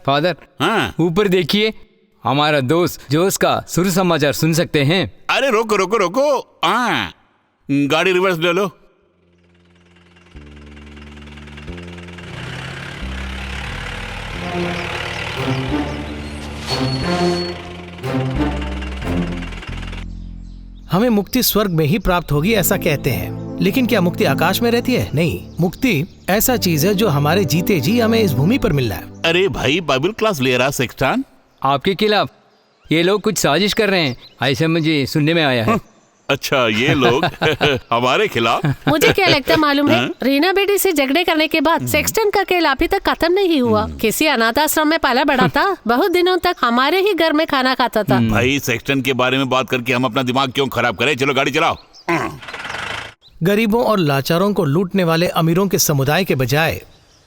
Father, हाँ ऊपर देखिए, हमारा दोस्त जोश का सुर समाचार सुन सकते हैं। अरे रोको रोको रोको, हाँ गाड़ी रिवर्स ले लो। हमें मुक्ति स्वर्ग में ही प्राप्त होगी ऐसा कहते हैं, लेकिन क्या मुक्ति आकाश में रहती है? नहीं, मुक्ति ऐसा चीज है जो हमारे जीते जी हमें इस भूमि पर मिल रहा है। अरे भाई बाइबल क्लास ले रहा सेक्स्टान। आपके खिलाफ ये लोग कुछ साजिश कर रहे हैं, ऐसा मुझे सुनने में आया है। अच्छा, ये लोग हमारे खिलाफ? मुझे क्या लगता है मालूम है, रीना बेटी से झगड़े करने के बाद सेक्सटन का खेल अभी तक खत्म नहीं हुआ। किसी अनाथ आश्रम में पाला बड़ा था, बहुत दिनों तक हमारे ही घर में खाना खाता था। भाई सेक्सटन के बारे में बात करके हम अपना दिमाग क्यों खराब करें? चलो गाड़ी चलाओ। गरीबों और लाचारों को लूटने वाले अमीरों के समुदाय के बजाय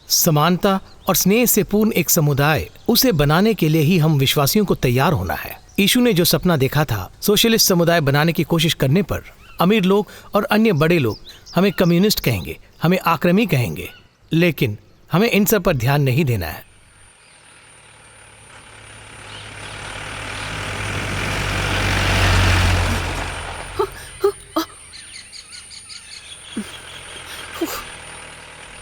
समानता और स्नेह से पूर्ण एक समुदाय, उसे बनाने के लिए ही हम विश्वासियों को तैयार होना है। यीशु ने जो सपना देखा था, सोशलिस्ट समुदाय बनाने की कोशिश करने पर अमीर लोग और अन्य बड़े लोग हमें कम्युनिस्ट कहेंगे, हमें आक्रमी कहेंगे, लेकिन हमें इन सब पर ध्यान नहीं देना है।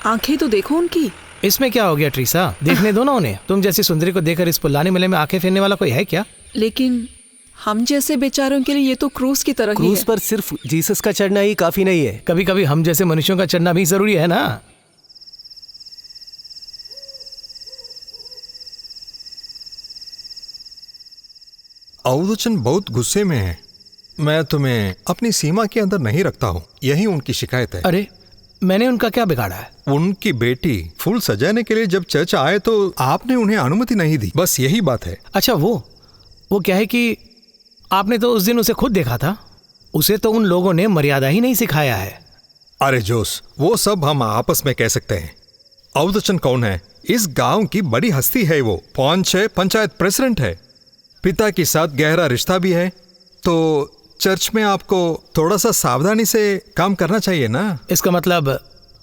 आंखें तो देखो उनकी। इसमें क्या हो गया ट्रीसा, देखने दो ना उन्हें। तुम जैसी सुंदरी को देखकर इस पुल्लाने मेले में आंखें फेरने वाला कोई है क्या? लेकिन हम जैसे बेचारों के लिए ये तो क्रूस की तरह ही क्रूस है। पर सिर्फ जीसस का चढ़ना ही काफी नहीं है, कभी कभी हम जैसे मनुष्यों का चढ़ना भी जरूरी है ना। अवधूचन बहुत गुस्से में है। मैं तुम्हें अपनी सीमा के अंदर नहीं रखता हूँ, यही उनकी शिकायत है। अरे मैंने उनका क्या बिगाड़ा है? उनकी बेटी फूल सजाने के लिए जब चर्च आए तो आपने उन्हें अनुमति नहीं दी, बस यही बात है। अच्छा, वो क्या है कि आपने तो उस दिन उसे खुद देखा था। उसे तो उन लोगों ने मर्यादा ही नहीं सिखाया है। अरे जोश, वो सब हम आपस में कह सकते हैं। अवधूचन कौन है? इस गांव की बड़ी हस्ती है वो। 5-6 पंचायत प्रेसिडेंट है, पिता के साथ गहरा रिश्ता भी है। तो चर्च में आपको थोड़ा सा सावधानी से काम करना चाहिए ना। इसका मतलब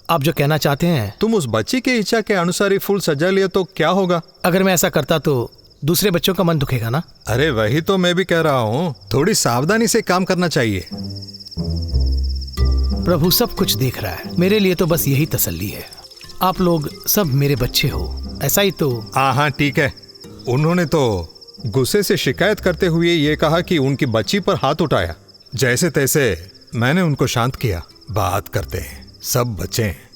आप जो कहना चाहते हैं, तुम उस बच्ची के इच्छा के अनुसार ही फूल सजा लिया तो क्या होगा? अगर मैं ऐसा करता तो दूसरे बच्चों का मन दुखेगा ना। अरे वही तो मैं भी कह रहा हूँ, थोड़ी सावधानी से काम करना चाहिए। प्रभु सब कुछ देख रहा है, मेरे लिए तो बस यही तसल्ली है। आप लोग सब मेरे बच्चे हो, ऐसा ही तो। हाँ ठीक है। उन्होंने तो गुस्से से शिकायत करते हुए ये कहा कि उनकी बच्ची पर हाथ उठाया। जैसे तैसे मैंने उनको शांत किया। बात करते हैं, सब बच्चे हैं।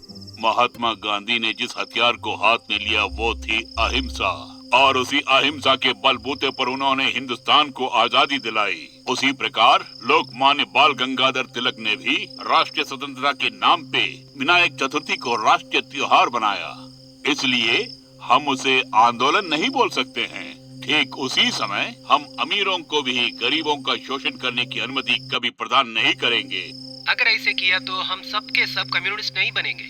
महात्मा गांधी ने जिस हथियार को हाथ में लिया वो थी अहिंसा, और उसी अहिंसा के बलबूते पर उन्होंने हिंदुस्तान को आजादी दिलाई। उसी प्रकार लोकमान्य बाल गंगाधर तिलक ने भी राष्ट्रीय स्वतंत्रता के नाम पे विनायक चतुर्थी को राष्ट्रीय त्योहार बनाया। इसलिए हम उसे आंदोलन नहीं बोल सकते हैं। ठीक उसी समय हम अमीरों को भी गरीबों का शोषण करने की अनुमति कभी प्रदान नहीं करेंगे। अगर ऐसे किया तो हम सब के सब कम्युनिस्ट नहीं बनेंगे।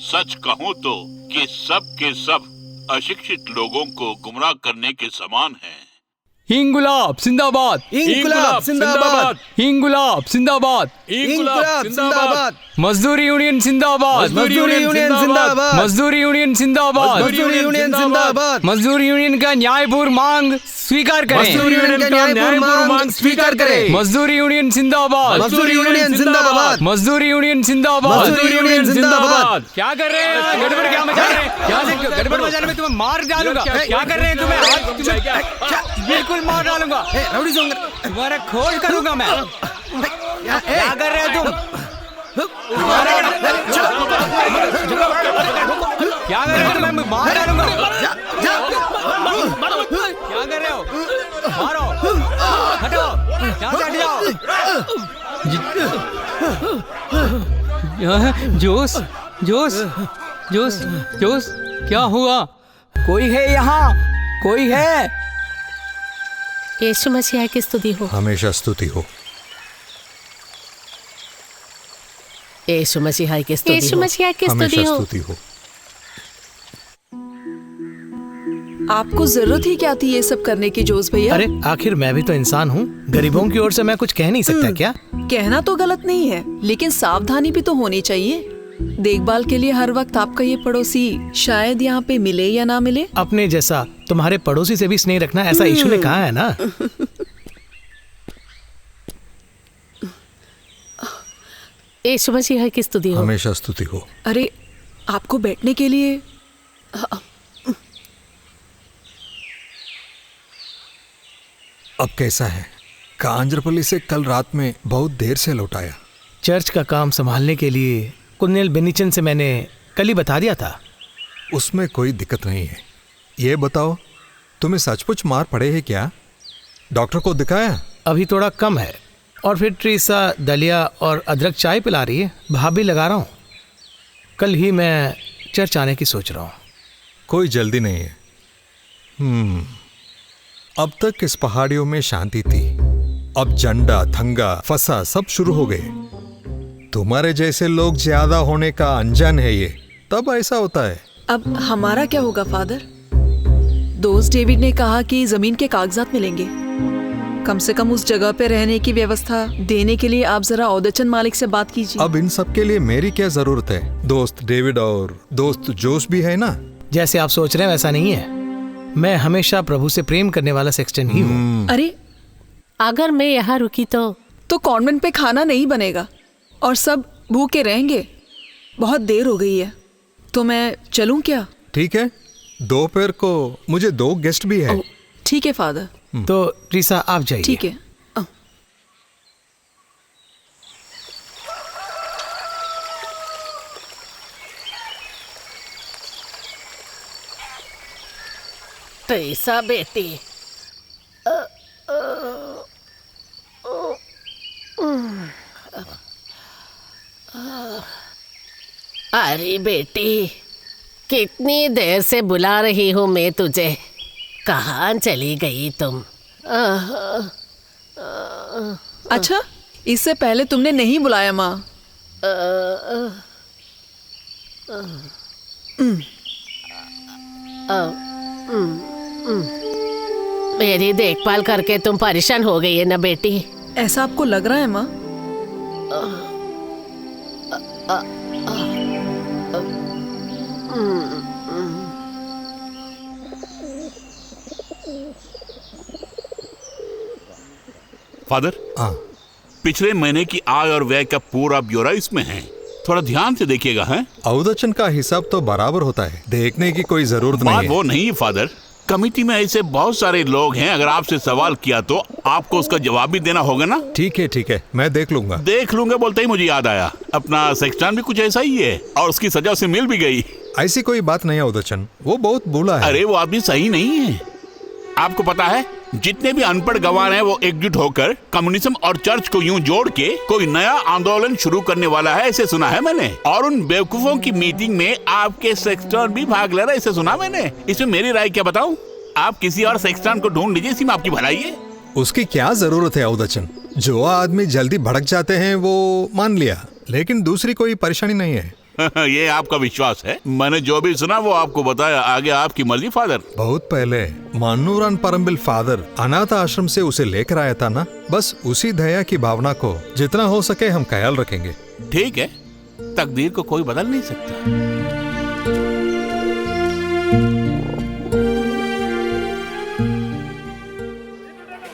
सच कहूँ तो कि सब के सब अशिक्षित लोगों को गुमराह करने के समान हैं। इंगुलाब जिंदाबाद, इंगुलाब जिंदाबाद, इंगुलाब जिंदाबाद, इंगुलाब जिंदाबाद, मजदूरी यूनियन जिंदाबाद, मजदूरी यूनियन जिंदाबाद, मजदूरी यूनियन जिंदाबाद, मजदूरी यूनियन जिंदाबाद, मजदूरी यूनियन का न्यायपूर्ण मांग स्वीकार करें, मजदूरी यूनियन का न्यायपूर्ण मांग स्वीकार करें, मजदूरी यूनियन जिंदाबाद, मजदूरी यूनियन जिंदाबाद, मजदूरी यूनियन जिंदाबाद, मजदूरी यूनियन जिंदाबाद। क्या कर रहे हैं? गड़बड़ क्या मचा रहे हैं? यहाँ से गड़बड़ मचाने में तुम्हें मार डालूंगा। क्या कर रहे हैं तुम्हें? बिल्कुल मार डालूंगा, तुम्हारा खोल करूंगा मैं। क्या कर रहे हो तुम? क्या कर रहे हो? तुम्हें मार डालूंगा। क्या कर रहे हो? मारो, हटो, यहाँ से हट जाओ। जोश, जोश, जोश, जोश, क्या हुआ? कोई है यहाँ? कोई है? यीशु मसीह की स्तुति हो। हमेशा स्तुति हो। यीशु मसीह की स्तुति हो। यीशु मसीह की स्तुति हमेशा हो। स्तुति हो। आपको जरूरत ही क्या थी ये सब करने की जोश भैया? अरे आखिर मैं भी तो इंसान हूँ। गरीबों की ओर से मैं कुछ कह नहीं सकता क्या? कहना तो गलत नहीं है, लेकिन सावधानी भी तो होनी चाहिए। देखभाल के लिए हर वक्त आपका ये पड़ोसी शायद यहाँ पे मिले या ना मिले। अपने जैसा तुम्हारे पड़ोसी से भी स्नेह रखना, ऐसा ईशु ने कहा है ना। यीशु मसीह की स्तुति हो। हमेशा स्तुति हो। अरे आपको बैठने के लिए अब कैसा है? कांजरपल्ली से कल रात में बहुत देर से लौट आया। चर्च का काम संभालने के लिए कुन्नेल बेनिचन से मैंने कल ही बता दिया था। उसमें कोई दिक्कत नहीं है। ये बताओ, तुम्हें सचमुच मार पड़े है क्या? डॉक्टर को दिखाया? अभी थोड़ा कम है। और फिर ट्रीसा दलिया और अदरक चाय पिला रही है, भाभी लगा रहा हूँ। कल ही मैं चर्च आने की सोच रहा हूँ। कोई जल्दी नहीं है। अब तक इस पहाड़ियों में शांति थी, अब झंडा थंगा फसा सब शुरू हो गए। तुम्हारे जैसे लोग ज्यादा होने का अनजान है ये, तब ऐसा होता है। अब हमारा क्या होगा फादर? दोस्त डेविड ने कहा कि जमीन के कागजात मिलेंगे। कम से कम उस जगह पे रहने की व्यवस्था देने के लिए आप जरा औदचन मालिक से बात कीजिए। अब इन सब के लिए मेरी क्या जरूरत है? दोस्त डेविड और दोस्त जोश भी है ना। जैसे आप सोच रहे हैं वैसा नहीं है। मैं हमेशा प्रभु से प्रेम करने वाला सेक्सटन ही हूँ। अरे अगर मैं यहाँ रुकी तो कॉन्वेंट पे खाना नहीं बनेगा और सब भूखे रहेंगे। बहुत देर हो गई है, तो मैं चलूं क्या? ठीक है, दोपहर को मुझे 2 गेस्ट भी है। ठीक है फादर। तो ट्रीसा आप जाइए। ठीक है। ट्रीसा बेटी, अरे बेटी, कितनी देर से बुला रही हूँ मैं तुझे। कहाँ चली गई तुम? अच्छा, इससे पहले तुमने नहीं बुलाया माँ। मेरी देखभाल करके तुम परेशान हो गई है ना बेटी? ऐसा आपको लग रहा है माँ? फादर, पिछले महीने की आय और व्यय का पूरा ब्यौरा इसमें है, थोड़ा ध्यान से देखिएगा। हैं? औदचन का हिसाब तो बराबर होता है, देखने की कोई जरूरत नहीं है। वो नहीं फादर, कमेटी में ऐसे बहुत सारे लोग हैं, अगर आपसे सवाल किया तो आपको उसका जवाब भी देना होगा ना। ठीक है, मैं देख लूंगा। बोलते ही मुझे याद आया, अपना सेक्सटन भी कुछ ऐसा ही है और उसकी सजा उसे मिल भी गई। ऐसी कोई बात नहीं है औदचन, वो बहुत भोला है। अरे वो आदमी सही नहीं है। आपको पता है, जितने भी अनपढ़ गंवार हैं वो एकजुट होकर कम्युनिज्म और चर्च को यूं जोड़ के कोई नया आंदोलन शुरू करने वाला है, ऐसे सुना है मैंने। और उन बेवकूफों की मीटिंग में आपके सेक्सटन भी भाग ले रहा है, ऐसे सुना मैंने। इसमें मेरी राय क्या बताऊं? आप किसी और सेक्सटन को ढूंढ लीजिए, इसी में आपकी भलाई है। उसकी क्या जरूरत है औदचन? जो आदमी जल्दी भड़क जाते हैं वो मान लिया, लेकिन दूसरी कोई परेशानी नहीं है। ये आपका विश्वास है? मैंने जो भी सुना वो आपको बताया, आगे आपकी मर्जी फादर। बहुत पहले मानूरान परम्बिल फादर अनाथ आश्रम से उसे लेकर आया था ना, बस उसी दया की भावना को जितना हो सके हम ख्याल रखेंगे। ठीक है, तकदीर को कोई बदल नहीं सकता।